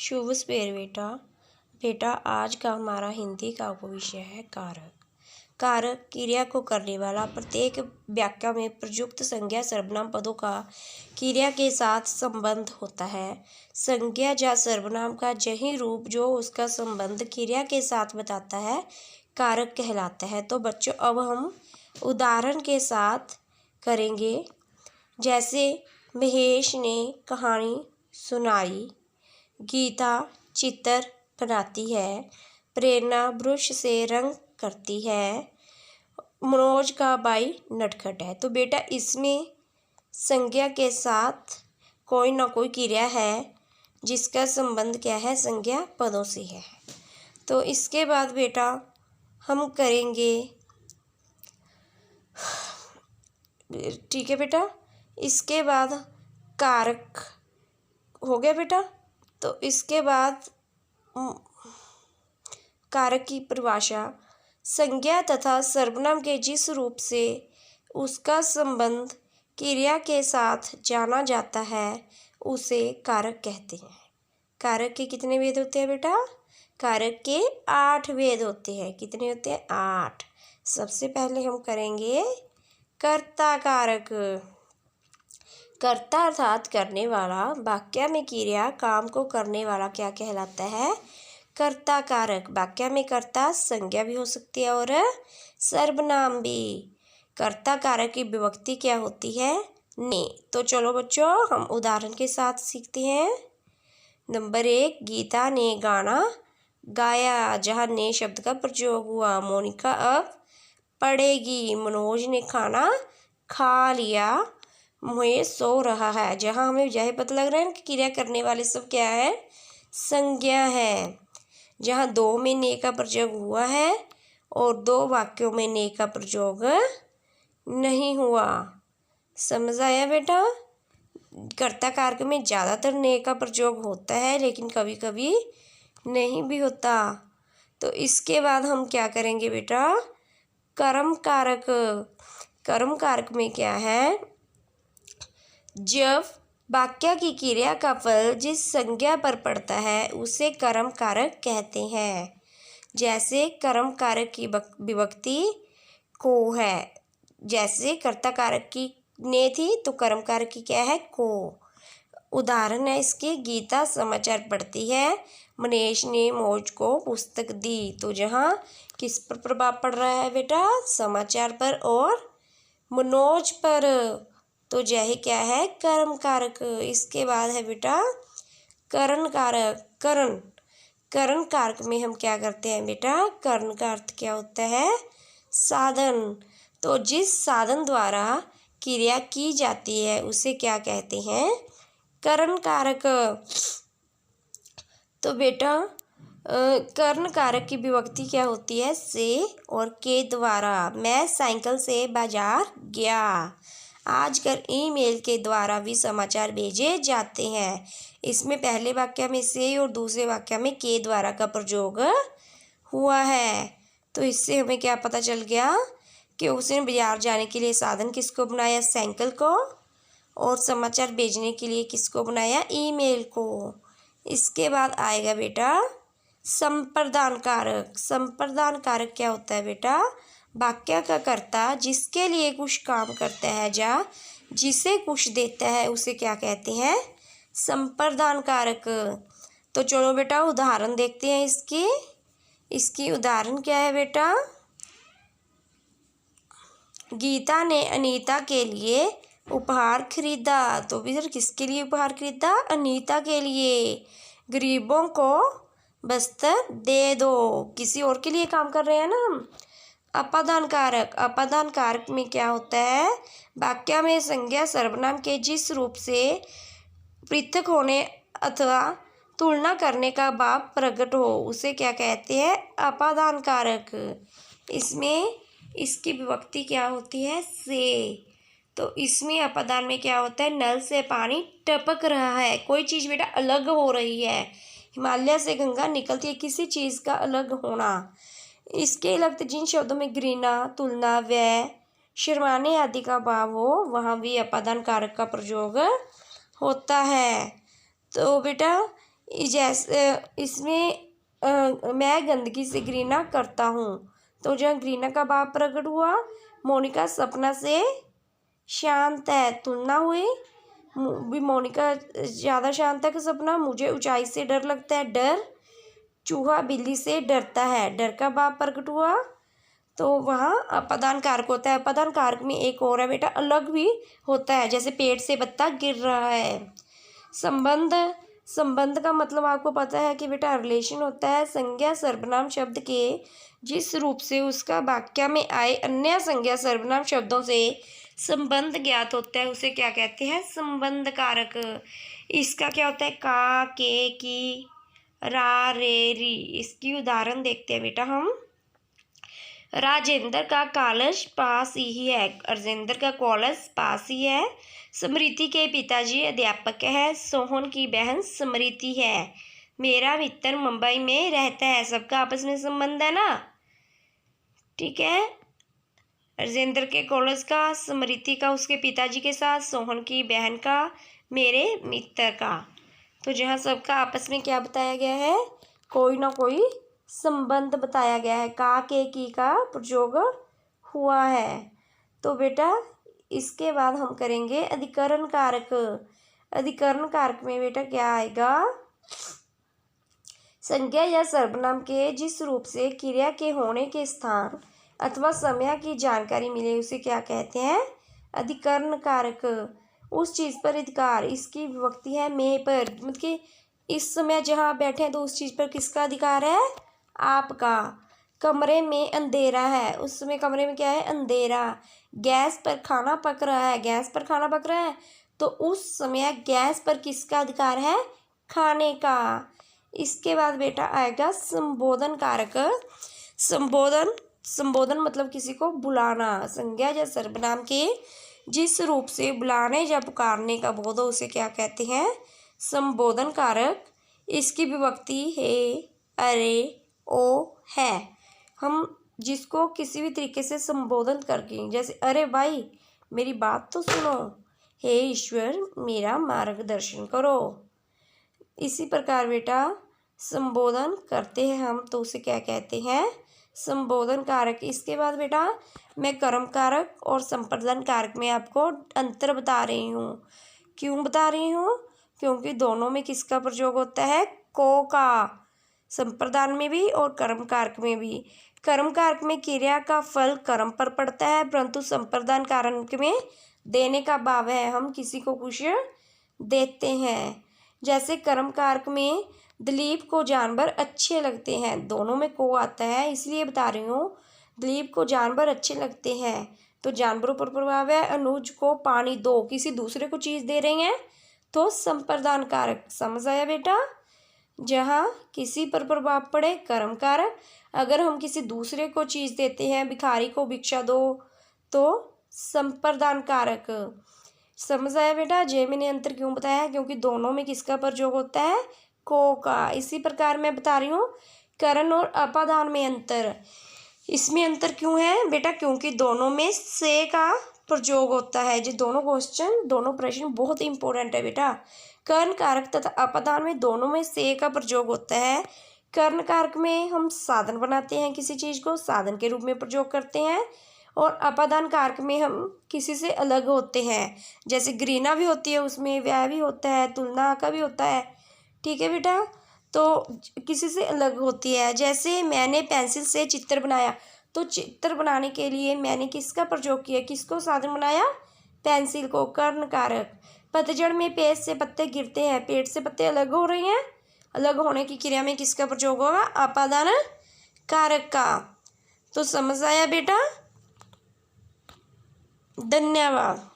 शुभ सवेर बेटा। बेटा आज का हमारा हिंदी का उपविषय है कारक। कारक क्रिया को करने वाला। प्रत्येक वाक्य में प्रयुक्त संज्ञा सर्वनाम पदों का क्रिया के साथ संबंध होता है। संज्ञा या सर्वनाम का यही रूप जो उसका संबंध क्रिया के साथ बताता है कारक कहलाता है। तो बच्चों अब हम उदाहरण के साथ करेंगे। जैसे महेश ने कहानी सुनाई, गीता चित्र बनाती है, प्रेरणा ब्रश से रंग करती है, मनोज का भाई नटखट है। तो बेटा इसमें संज्ञा के साथ कोई ना कोई क्रिया है जिसका संबंध क्या है, संज्ञा पदों से है। तो इसके बाद बेटा हम करेंगे, ठीक है बेटा। इसके बाद कारक हो गया बेटा। तो इसके बाद कारक की परिभाषा, संज्ञा तथा सर्वनाम के जिस रूप से उसका संबंध क्रिया के साथ जाना जाता है उसे कारक कहते हैं। कारक के कितने भेद होते हैं बेटा? कारक के 8 भेद होते हैं। कितने होते हैं? 8। सबसे पहले हम करेंगे कर्ता कारक। कर्ता अर्थात करने वाला। वाक्य में क्रिया काम को करने वाला क्या कहलाता है? कर्ता कारक। वाक्य में कर्ता संज्ञा भी हो सकती है और सर्वनाम भी। कर्ता कारक की विभक्ति क्या होती है? ने। तो चलो बच्चों हम उदाहरण के साथ सीखते हैं। नंबर 1, गीता ने गाना गाया, जहाँ ने शब्द का प्रयोग हुआ। मोनिका अब पढ़ेगी। मनोज ने खाना खा लिया, महेश सो रहा है। जहाँ हमें यह पता लग रहा है कि क्रिया करने वाले सब क्या है? संज्ञा है। जहाँ 2 में ने का प्रयोग हुआ है और 2 वाक्यों में ने का प्रयोग नहीं हुआ। समझ आया बेटा? कर्ता कारक में ज़्यादातर ने का प्रयोग होता है लेकिन कभी कभी नहीं भी होता। तो इसके बाद हम क्या करेंगे बेटा? कर्म कारक। कर्म कारक में क्या है? जब वाक्य की क्रिया का फल जिस संज्ञा पर पड़ता है उसे कर्म कारक कहते हैं। जैसे कर्म कारक की विभक्ति को है। जैसे कर्ता कारक की ने थी तो कर्म कारक की क्या है? को। उदाहरण है इसके, गीता समाचार पढ़ती है, मनीष ने मौज को पुस्तक दी। तो जहाँ किस पर प्रभाव पड़ रहा है बेटा? समाचार पर और मनोज पर। तो यह क्या है? कर्म कारक। इसके बाद है बेटा करण कारक। करण। करण कारक में हम क्या करते हैं बेटा? करण का अर्थ क्या होता है? साधन। तो जिस साधन द्वारा क्रिया की जाती है उसे क्या कहते हैं? करण कारक। तो बेटा कर्ण कारक की विभक्ति क्या होती है? से और के द्वारा। मैं साइकिल से बाजार गया। आजकल ईमेल के द्वारा भी समाचार भेजे जाते हैं। इसमें पहले वाक्य में से और दूसरे वाक्य में के द्वारा का प्रयोग हुआ है। तो इससे हमें क्या पता चल गया कि उसने बाजार जाने के लिए साधन किसको बनाया? साइकिल को। और समाचार भेजने के लिए किसको बनाया? ईमेल को। इसके बाद आएगा बेटा संप्रदान कारक। संप्रदान कारक क्या होता है बेटा? वाक्य का कर्ता जिसके लिए कुछ काम करता है या जिसे कुछ देता है उसे क्या कहते हैं? संप्रदान कारक। तो चलो बेटा उदाहरण देखते हैं इसकी। इसकी उदाहरण क्या है बेटा? गीता ने अनीता के लिए उपहार खरीदा। तो भी किसके लिए उपहार खरीदा? अनीता के लिए। गरीबों को वस्त्र दे दो। किसी और के लिए काम कर रहे हैं ना हम। अपादान कारक। अपादान कारक में क्या होता है? वाक्य में संज्ञा सर्वनाम के जिस रूप से पृथक होने अथवा तुलना करने का भाव प्रकट हो उसे क्या कहते हैं? अपादान कारक। इसमें इसकी विभक्ति क्या होती है? से। तो इसमें अपादान में क्या होता है? नल से पानी टपक रहा है। कोई चीज़ बेटा अलग हो रही है। हिमालय से गंगा निकलती है। किसी चीज़ का अलग होना। इसके अलावा जिन शब्दों में घृणा, तुलना, व्यय, शर्माने आदि का भाव हो वहाँ भी अपादान कारक का प्रयोग होता है। तो बेटा जैसे इसमें मैं गंदगी से घृणा करता हूँ। तो जहाँ घृणा का भाव प्रकट हुआ, मोनिका सपना से शांत है, तुलना हुई। भी मोनिका ज़्यादा शांत है कि सपना। मुझे ऊंचाई से डर लगता है, डर। चूहा बिल्ली से डरता है, डर का भाव प्रकट हुआ। तो वहाँ अपादान कारक होता है। अपादान कारक में एक और है बेटा, अलग भी होता है, जैसे पेड़ से पत्ता गिर रहा है। संबंध, संबंध का मतलब आपको पता है कि बेटा रिलेशन होता है संज्ञा सर्वनाम शब्द के जिस रूप से उसका वाक्य में आए अन्य संज्ञा सर्वनाम शब्दों से संबंध ज्ञात होता है, उसे क्या कहते हैं? संबंध कारक। इसका क्या होता है? का, के, की, रा, रे, री। इसकी उदाहरण देखते हैं बेटा हम। राजेंद्र का कॉलेज पास ही है, राजेंद्र का कॉलेज पास ही है। स्मृति के पिताजी अध्यापक है, सोहन की बहन स्मृति है। मेरा मित्र मुंबई में रहता है। सबका आपस में संबंध है ना, ठीक है। राजेंद्र के कॉलेज का, स्मृति का उसके पिताजी के साथ, सोहन की बहन का, मेरे मित्र का। तो जहाँ सबका आपस में क्या बताया गया है? कोई ना कोई संबंध बताया गया है। का, के, की का प्रयोग हुआ है। तो बेटा इसके बाद हम करेंगे अधिकरण कारक। अधिकरण कारक में बेटा क्या आएगा? संज्ञा या सर्वनाम के जिस रूप से क्रिया के होने के स्थान अथवा समय की जानकारी मिले उसे क्या कहते हैं? अधिकरण कारक। उस चीज़ पर अधिकार, इसकी विभक्ति है मैं पर, मतलब कि इस समय जहाँ आप बैठे हैं तो उस चीज़ पर किसका अधिकार है? आपका। कमरे में अंधेरा है, उस समय कमरे में क्या है? अंधेरा। गैस पर खाना पक रहा है, गैस पर खाना पक रहा है, तो उस समय गैस पर किसका अधिकार है? खाने का। इसके बाद बेटा आएगा संबोधन कारक। संबोधन, संबोधन मतलब किसी को बुलाना। संज्ञा या सर्वनाम के जिस रूप से बुलाने या पुकारने का बोध हो उसे क्या कहते हैं? संबोधन कारक। इसकी विभक्ति है, अरे, ओ, है। हम जिसको किसी भी तरीके से संबोधन करके, जैसे अरे भाई मेरी बात तो सुनो, हे ईश्वर मेरा मार्गदर्शन करो, इसी प्रकार बेटा संबोधन करते हैं हम तो उसे क्या कहते हैं? संबोधन कारक। इसके बाद बेटा मैं कर्म कारक और संप्रदान कारक में आपको अंतर बता रही हूँ। क्यों बता रही हूँ? क्योंकि दोनों में किसका प्रयोग होता है? को का। संप्रदान में भी और कर्म कारक में भी। कर्म कारक में क्रिया का फल कर्म पर पड़ता है, परंतु संप्रदान कारक में देने का भाव है, हम किसी को कुछ देते हैं। जैसे कर्म कारक में दिलीप को जानवर अच्छे लगते हैं, दोनों में को आता है इसलिए बता रही हूँ। दिलीप को जानवर अच्छे लगते हैं तो जानवरों पर प्रभाव है। अनुज को पानी दो, किसी दूसरे को चीज़ दे रही हैं तो संप्रदान कारक। समझ आया बेटा? जहाँ किसी पर प्रभाव पड़े कर्म कारक, अगर हम किसी दूसरे को चीज़ देते हैं, भिखारी को भिक्षा दो, तो संप्रदान कारक। समझ आया बेटा? जे मैंने अंतर क्यों बताया? क्योंकि दोनों में किसका प्रयोग होता है? को का। इसी प्रकार मैं बता रही हूँ करण और अपादान में अंतर। इसमें अंतर क्यों है बेटा? क्योंकि दोनों में से का प्रयोग होता है। जो दोनों क्वेश्चन, दोनों प्रश्न बहुत इंपॉर्टेंट है बेटा। कर्ण कारक तथा अपादान में दोनों में से का प्रयोग होता है। कर्ण कारक में हम साधन बनाते हैं, किसी चीज़ को साधन के रूप में प्रयोग करते हैं, और अपादान कारक में हम किसी से अलग होते हैं। जैसे घृणा भी होती है, उसमें व्यय भी होता है, तुलना का भी होता है, ठीक है बेटा। तो किसी से अलग होती है। जैसे मैंने पेंसिल से चित्र बनाया, तो चित्र बनाने के लिए मैंने किसका प्रयोग किया? किसको साधन बनाया? पेंसिल को। कर्ण कारक। पतझड़ में पेड़ से पत्ते गिरते हैं, पेड़ से पत्ते अलग हो रहे हैं, अलग होने की क्रिया में किसका प्रयोग होगा? अपादान कारक का। तो समझ आया बेटा? धन्यवाद।